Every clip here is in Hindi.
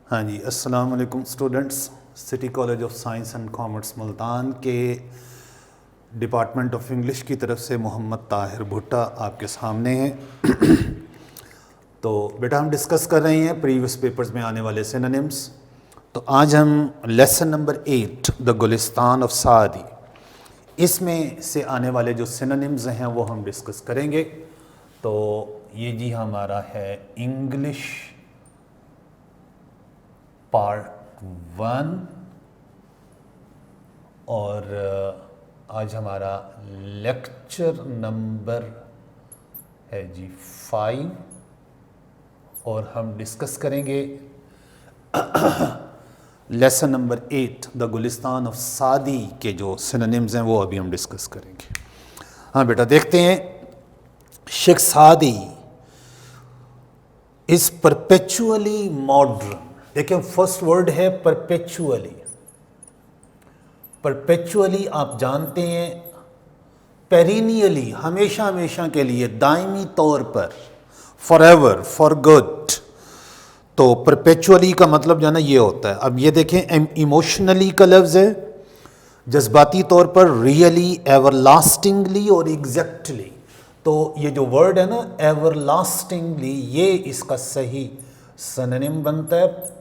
हाँ जी, अस्सलाम वालेकुम students. City college of science and commerce Multan के डिपार्टमेंट ऑफ इंग्लिश की तरफ से मोहम्मद ताहिर भुट्टा आपके सामने हैं। तो बेटा हम डिस्कस कर रहे हैं प्रीवियस पेपर्स में आने वाले सिनोनिम्स। तो आज हम lesson number 8 the Gulistan of सादी, इसमें से आने वाले जो सिनोनिम्स हैं वो हम डिस्कस करेंगे। तो ये जी हमारा है इंग्लिश पार्ट 1 और आज हमारा लेक्चर नंबर है जी 5 और हम डिस्कस करेंगे lesson number 8 the Gulistan of सादी के जो सिनोनिम्स हैं वो अभी हम डिस्कस करेंगे। हाँ बेटा देखते हैं। शेख सादी इज परपेचुअली मॉडर्न। देखिए फर्स्ट वर्ड है परपेचुअली। परपेचुअली आप जानते हैं पेरिनियली, हमेशा हमेशा के लिए, दायमी तौर पर, फॉरएवर, फॉर गुड। तो परपेचुअली का मतलब जो है ना ये होता है। अब ये देखें इमोशनली का लफ्ज़ है, जज्बाती तौर पर रियली, एवरलास्टिंगली और एग्जैक्टली। तो ये जो वर्ड है ना एवरलास्टिंगली, ये इसका सही सिनोनिम बनता है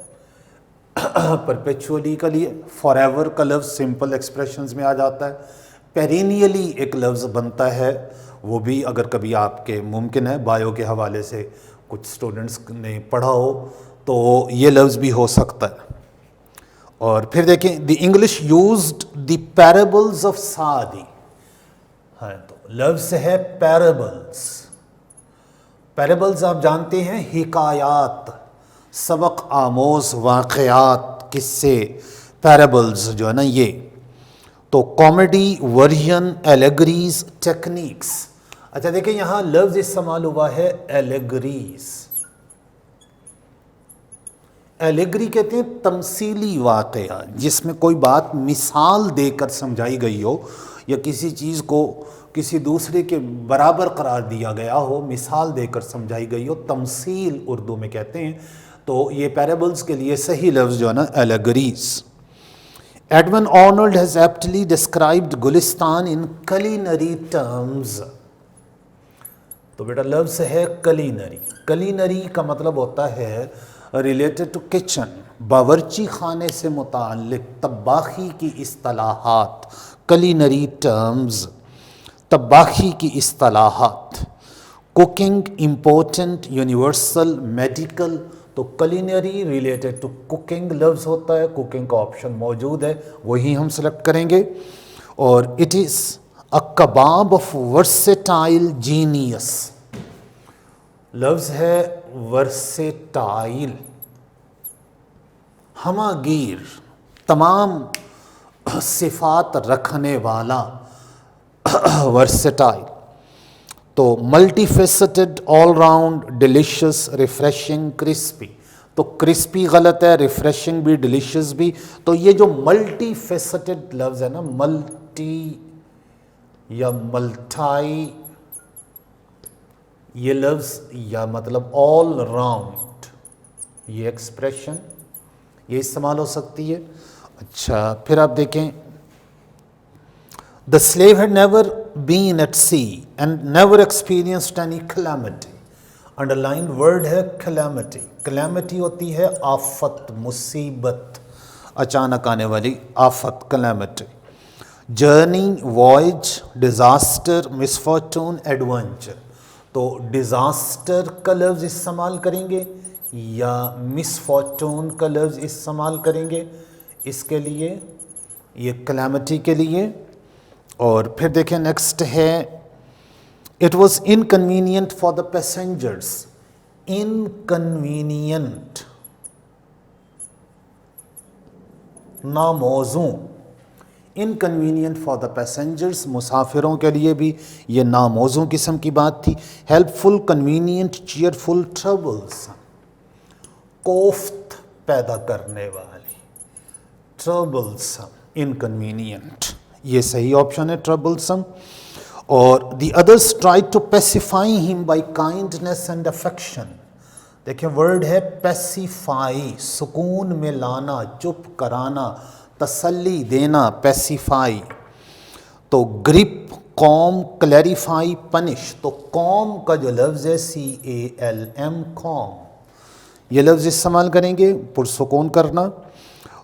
परपेचुअली के लिए। फॉरएवर का लफ्ज़ सिंपल एक्सप्रेशंस में आ जाता है। पेरिनियली एक लफ्ज़ बनता है, वो भी अगर कभी आपके मुमकिन है बायो के हवाले से कुछ स्टूडेंट्स ने पढ़ा हो तो ये लफ्ज़ भी हो सकता है। और फिर देखें the English used the parables of सादी। हाँ तो लफ्ज़ है पैराबल्स। पैराबल्स आप जानते हैं हिकायात, सबक आमोज वाक़यात, किस्से, पैराबल्स जो है ना ये। तो कॉमेडी, वर्जन, एलेगरीज, टेक्निक्स। अच्छा देखिए यहाँ लफ्ज़ इस्तेमाल हुआ है एलेगरीज। एलेगरी कहते हैं तमसीली वाक़या, जिसमें कोई बात मिसाल देकर समझाई गई हो या किसी चीज़ को किसी दूसरे के बराबर करार दिया गया हो, मिसाल देकर समझाई गई हो, तमसील उर्दू में कहते हैं। तो ये पैराबल्स के लिए सही लफ्ज़ जो है ना allegories. Edwin Arnold has aptly described Gulistan in culinary terms. तो बेटा लफ्ज़ है कलिनरी। कलिनरी का मतलब होता है रिलेटेड टू किचन, बावर्ची खाने से मुताल्लिक तब्बाखी की इस्तिलाहात, कलिनरी टर्म्स, तब्बाखी की इस्तिलाहात। Cooking, important, universal, medical. तो कलिनरी रिलेटेड टू कुकिंग लफ्ज़ होता है, कुकिंग का ऑप्शन मौजूद है, वही हम सेलेक्ट करेंगे। और it is a kebab of versatile genius. लफ्ज़ है वर्सेटाइल, हमागीर, तमाम सिफात रखने वाला, वर्सेटाइल। तो multifaceted, all round, delicious, refreshing, crispy. तो क्रिस्पी गलत है, रिफ्रेशिंग भी, डिलीशियस भी। तो ये जो मल्टीफेसेटेड लफ्ज़ है ना, मल्टी या मल्टाई, ये लफ्ज़ या मतलब ऑल राउंड, ये एक्सप्रेशन ये इस्तेमाल हो सकती है। अच्छा फिर आप देखें the slave had never been at sea and never experienced any calamity. Underline word है कैलामिटी। कैलामिटी होती है आफत, मुसीबत, अचानक आने वाली आफत, calamity. Journey, voyage, disaster, misfortune, adventure. तो डिज़ास्टर का लफ्ज़ इस्तेमाल करेंगे या मिसफॉर्चून का लफ्ज़ इस्तेमाल करेंगे इसके लिए, ये कैलामिटी के लिए। और फिर देखें नेक्स्ट है it was inconvenient for the passengers. Inconvenient नामौजू, इनकन्वीनियंट फॉर द पैसेंजर्स, मुसाफिरों के लिए भी ये नामौजू किस्म की बात थी। हेल्पफुल, कन्वीनियंट, चीयरफुल, ट्रबल्सम, कोफ्त पैदा करने वाली, ट्रबल्सम, इनकन्वीनियंट, ये सही ऑप्शन है ट्रबल्सम। और the others try to pacify him by kindness and affection. देखिए वर्ड है पैसिफाई, सुकून में लाना, चुप कराना, तसल्ली देना, पैसिफाई। तो ग्रिप, कॉम, क्लैरिफाई, पनिश। तो कॉम का जो लफ्ज़ है CALM, कॉम, ये लफ्ज़ इस्तेमाल करेंगे पुरसुकून करना।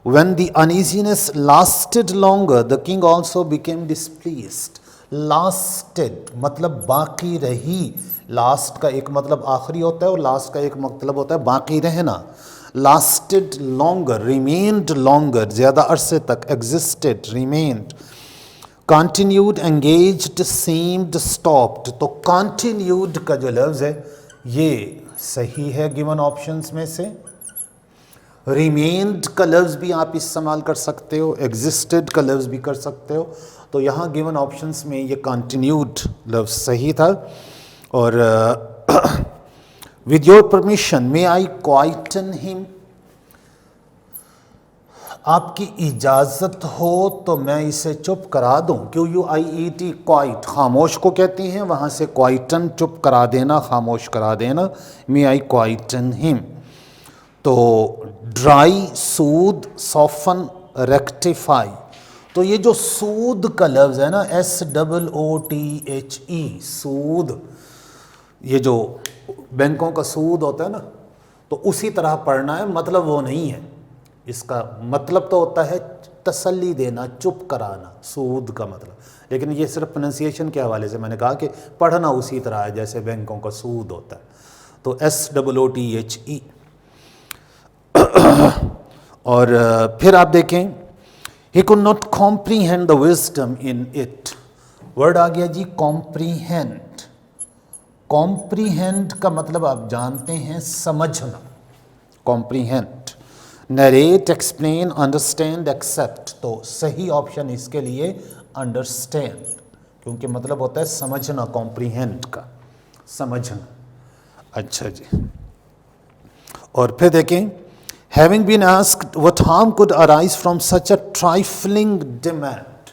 When the uneasiness lasted longer, the king also became displeased. Lasted मतलब बाकी रही। लास्ट का एक मतलब आखिरी होता है और लास्ट का एक मतलब होता है बाकी रहना। Lasted longer, remained longer, ज़्यादा अरसे तक, existed, remained, continued, engaged, seemed, stopped। तो continued का जो लफ्ज़ है ये सही है गिवन ऑप्शंस में से। रिमेन्ड का लफ्ज़ भी आप इस्तेमाल कर सकते हो, एग्जिस्टेड का लफ्ज़ भी कर सकते हो। तो यहाँ गिवन ऑप्शंस में ये कंटिन्यूड लफ्ज़ सही था। और with your permission may I quieten him, आपकी इजाज़त हो तो मैं इसे चुप करा दूँ। QUIET, क्वाइट, खामोश को कहती हैं, वहाँ से क्वाइटन चुप करा देना, खामोश करा देना। मे आई क्वाइटन हिम। तो ड्राई, सूद, सॉफन, रेक्टिफाई। तो ये जो सूद का लफ्ज़ है ना, SOOTHE, सूद, ये जो बैंकों का सूद होता है ना, तो उसी तरह पढ़ना है, मतलब वो नहीं है। इसका मतलब तो होता है तसल्ली देना, चुप कराना, सूद का मतलब। लेकिन ये सिर्फ प्रोनाउंसिएशन के हवाले से मैंने कहा कि पढ़ना उसी तरह है जैसे बैंकों का सूद होता है। तो SOOTHE। और फिर आप देखें, he could not comprehend the wisdom in it. Word आ गया जी कॉम्प्रीहेंड। कॉम्प्रीहेंड का मतलब आप जानते हैं समझना, comprehend. Narrate, explain, understand, accept. तो सही ऑप्शन इसके लिए अंडरस्टैंड, क्योंकि मतलब होता है समझना, कॉम्प्रीहेंड का समझना। अच्छा जी। और फिर देखें, having been asked what harm could arise from such a trifling demand।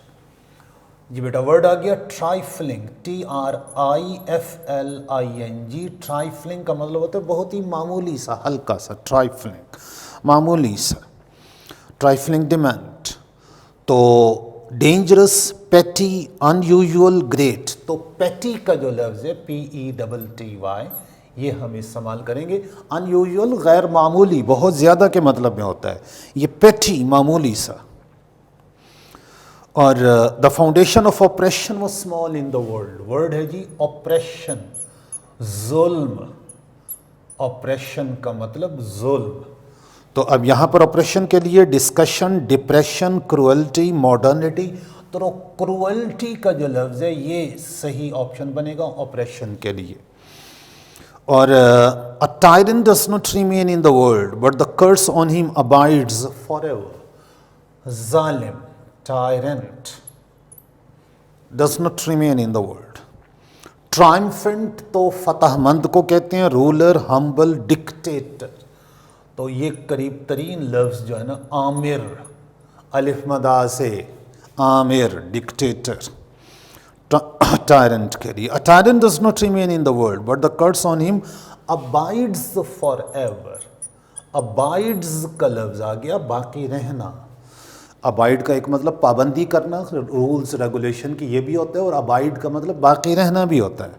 जी बेटा वर्ड आ गया ट्राइफलिंग, TRIFLING। ट्राइफलिंग का मतलब होता है बहुत ही मामूली सा, हल्का सा, ट्राइफलिंग, मामूली सा, ट्राइफलिंग डिमांड। तो डेंजरस, पेटी, अनयूजुअल, ग्रेट। तो पेटी का जो लफ्ज़ है PETTY, ये हम इस्तेमाल करेंगे। अनयूजुअल, गैर मामूली, बहुत ज़्यादा के मतलब में होता है। ये पेटी, मामूली सा। और the foundation of operation was small in the world. Word है जी ऑपरेशन, जुल्म। ऑपरेशन का मतलब जुल्म। तो अब यहाँ पर ऑपरेशन के लिए डिस्कशन, डिप्रेशन, क्रुअल्टी, मॉडर्निटी। तो क्रुअल्टी का जो लफ्ज़ है ये सही ऑप्शन बनेगा ऑपरेशन के लिए। और a tyrant does not remain in the world, but the curse on him abides forever। जालिम, tyrant does not remain in the world। triumphant तो फतहमंद को कहते हैं, रूलर, हम्बल, डिक्टेटर। तो ये करीब तरीन लफ्ज़ जो है ना, आमिर, अलिफ मदा से आमिर, डिक्टेटर, tyrant के लिए। A tyrant does not remain in the world, but the curse on him abides forever। abides का लफ्ज़ आ गया बाकी रहना। abide का एक मतलब पाबंदी करना, रूल्स रेगुलेशन की ये भी होता है, और abide का मतलब बाकी रहना भी होता है।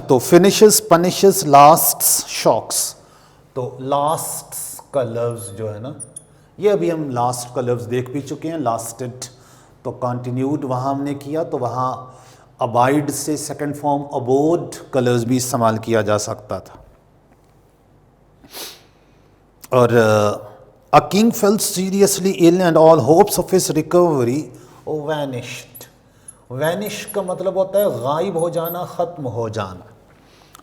तो finishes, punishes, lasts, shocks। तो lasts का लफ्ज़ जो है ना, ये अभी हम लास्ट का लफ्ज़ देख भी चुके हैं, lasted। तो कंटिन्यूड वहाँ हमने किया, तो वहाँ अबाइड से सेकंड फॉर्म अबोड का लफ्ज़ भी इस्तेमाल किया जा सकता था। और a king fell seriously ill and all hopes of his recovery vanished. Vanish का मतलब होता है गायब हो जाना, ख़त्म हो जाना,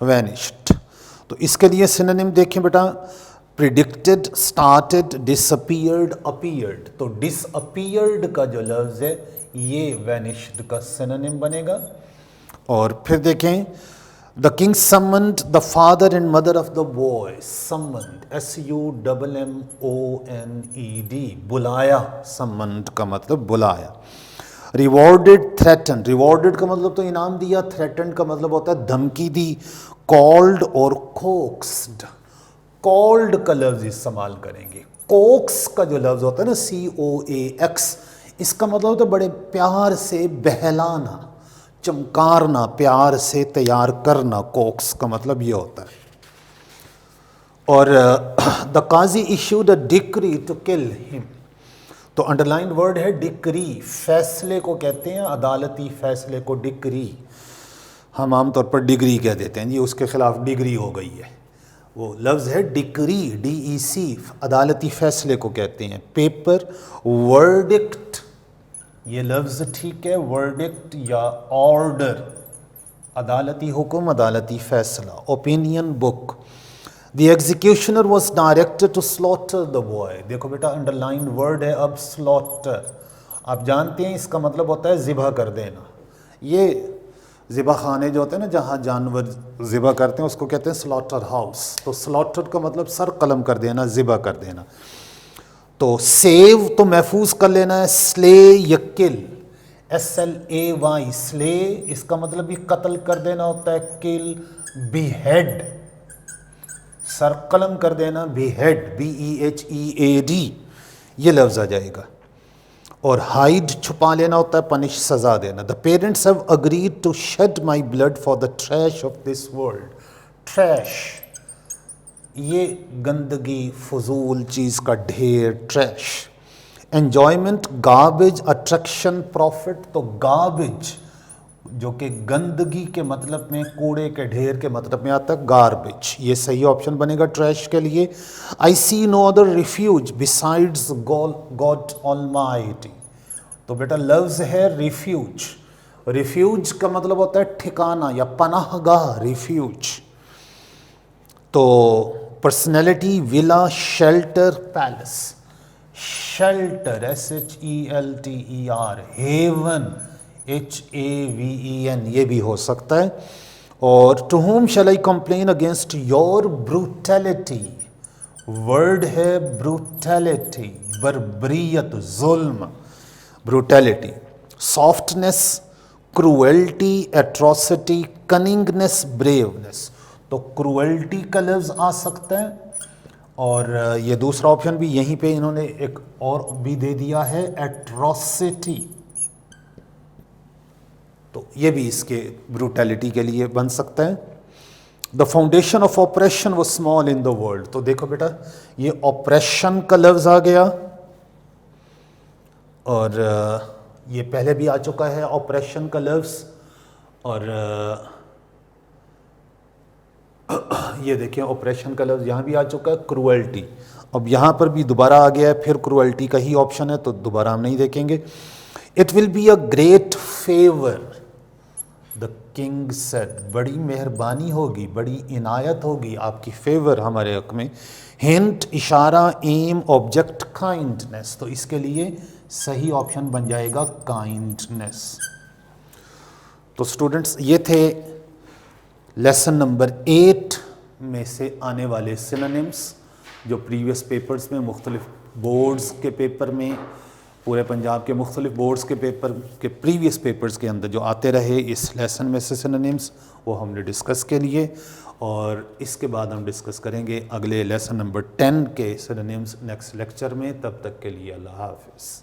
वैनिश्ड। तो इसके लिए सिनोनिम देखें बेटा, प्रिडिक्टेड, स्टार्टेड, डिसअपीयर्ड, अपीयर्ड। तो डिसअपीयर्ड का जो लफ्ज़ है ये वैनिश्ड का सिनोनिम बनेगा। और फिर देखें, the king summoned the father and mother of the boy. Summoned, SUMMONED, बुलाया। समन्ड का मतलब बुलाया। रिवॉर्डेड, थ्रेटन, रिवॉर्डेड का मतलब तो इनाम दिया, थ्रेटन का मतलब होता है धमकी दी, कॉल्ड और कोक्स्ड। कॉल्ड का लफ्ज इस्तेमाल करेंगे। कोक्स का जो लफ्ज होता है ना, COAX, इसका मतलब होता है बड़े प्यार से बहलाना, चमकारना, प्यार से तैयार करना। कोक्स का मतलब ये होता है। और the qazi issued a decree to kill him, तो अंडरलाइन वर्ड है डिक्री। फैसले को कहते हैं, अदालती फैसले को डिक्री। हम आमतौर पर डिग्री कह देते हैं जी, उसके खिलाफ डिग्री हो गई है, वो लफ्ज़ है डिक्री, DEC, अदालती फैसले को कहते हैं। पेपर, वर्डिक्ट, ये लफ्ज़ ठीक है, वर्डिक्ट या ऑर्डर, अदालती हुक्म, अदालती फैसला। Opinion, book. The executioner was directed to slaughter the boy, देखो बेटा अंडरलाइन वर्ड है अब स्लॉटर, आप जानते हैं इसका मतलब होता है ज़िबह कर देना। ये ज़िबा खाने जो होते हैं ना, जहाँ जानवर ज़िबा करते हैं, उसको कहते हैं स्लॉटर हाउस। तो स्लॉटर का मतलब सर कलम कर देना, ज़िबा कर देना। तो सेव तो महफूज कर लेना है, स्ले या किल, SLAY, स्ले, इसका मतलब भी कत्ल कर देना होता है। किल, बीहेड, सर कलम कर देना, बीहेड, BEHEAD, ये लफ्ज़ आ जाएगा। और हाइड, छुपा लेना होता है, पनिश, सजा देना। The parents have agreed to shed my blood for the trash of this world. Trash, ये गंदगी, फजूल चीज़ का ढेर, trash. Enjoyment, garbage, attraction, profit, तो गार्बेज जो कि गंदगी के मतलब में, कूड़े के ढेर के मतलब में आता है, गार्बेज, ये सही ऑप्शन बनेगा ट्रैश के लिए। I see no other refuge besides God Almighty, तो बेटा लफ्ज़ है रिफ्यूज। रिफ्यूज का मतलब होता है ठिकाना या पनाहगाह, रिफ्यूज। तो personality, villa, shelter, palace. Shelter, SHELTER, haven, HAVEN, ये भी हो सकता है। और to whom shall I complain against your brutality, word है ब्रूटैलिटी, बर्बरियत, जुल्म, brutality. Softness, cruelty, atrocity, cunningness, braveness, तो क्रूएल्टी का लफ्ज़ आ सकता है। और ये दूसरा ऑप्शन भी यहीं पे इन्होंने एक और भी दे दिया है, एट्रोसिटी, तो ये भी इसके ब्रूटैलिटी के लिए बन सकता है। द फाउंडेशन ऑफ ऑपरेशन वो स्मॉल इन द वर्ल्ड, तो देखो बेटा ये ऑपरेशन का लफ्ज़ आ गया, और ये पहले भी आ चुका है ऑपरेशन का लफ्ज़। और ये देखिए ऑपरेशन का लफ्ज़ यहाँ भी आ चुका है, क्रूएल्टी, अब यहाँ पर भी दोबारा आ गया है, फिर क्रूएल्टी का ही ऑप्शन है, तो दोबारा हम नहीं देखेंगे। It will be a great favour, the king said, बड़ी मेहरबानी होगी, बड़ी इनायत होगी आपकी, फेवर हमारे हक में। हिंट, इशारा, एम, ऑब्जेक्ट, काइंडनेस, तो इसके लिए सही ऑप्शन बन जाएगा काइंडनेस। तो स्टूडेंट्स ये थे लेसन नंबर 8 में से आने वाले सिनोनिम्स, जो प्रीवियस पेपर्स में, मुख्तलिफ बोर्ड्स के पेपर में, पूरे पंजाब के मुख्तलिफ बोर्ड्स के पेपर के प्रीवियस पेपर्स के अंदर जो आते रहे इस लेसन में से सिनोनिम्स, वो हमने डिस्कस के लिए। और इसके बाद हम डिस्कस करेंगे अगले लेसन नंबर 10 के सिनोनिम्स नेक्स्ट लेक्चर में। तब तक के लिए अल्लाह हाफ़िज़।